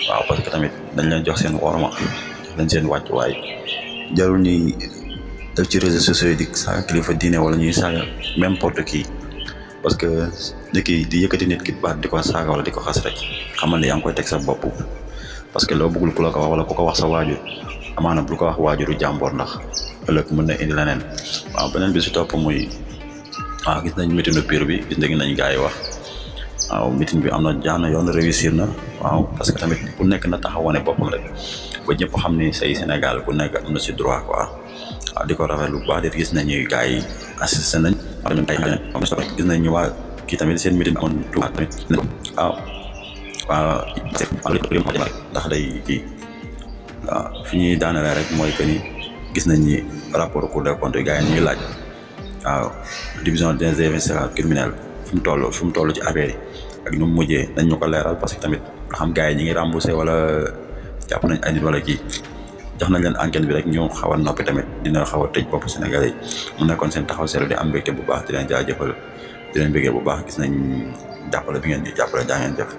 waaw parce que tamit dañ leen jox seen worma dañ seen wàccuwaay jarul ñuy def ci réseaux sociaux yi di saaga kilifa diine wala ñuy saaga n'importe qui parce que nit ki di yëkkati nit ki baat di ko saaga wala di ko xas rek xamal ne yaa ngi koy teg sa bopp parce que loo bëggul ku la ko wax wala ku ko wax sa waajur amaana bu ko wax waajuru jàmboor ndax ëllëg mën na indi leneen waaw beneen bi si topp muy waaw gis nañ meeting Pire bi gis nañ gars yi wax waaw meeting bi am na jaana yoon réussir na waaw parce que tamit ku nekk na taxaw wane boppam rek ba ñëpp xam ni say Sénégal ku nekk am na si droit quoi waaw di ko rafetlu bu baax di gis nañu gars yi assisté nañ gis nañ ñu waa kii tamit seen meeting amoon tuuti tamit waaw ndax day kii waaw fi ñuy daanale rek mooy que ni gis nañ ni rapport Cour des comptes gars yi ñuy laaj waaw division des investigations criminelles fu mu toll ci affaire yi ak nu mu mujjee nañ ñu ko leeral parce que tamit xam gars yi ñi ngi remboursé wala jàpp nañ ay nit wala kii jox nañ leen enquête bi rek ñu xaw a noppi tamit dina xaw a tëj bopp Sénégalais yi mu nekkoon seen taxaw seetlu di am mbégte bu baax di leen jaajëfal di leen bëggee bu baax gis nañ jàppale bi ngeen di jàppale jaa ngeen jëf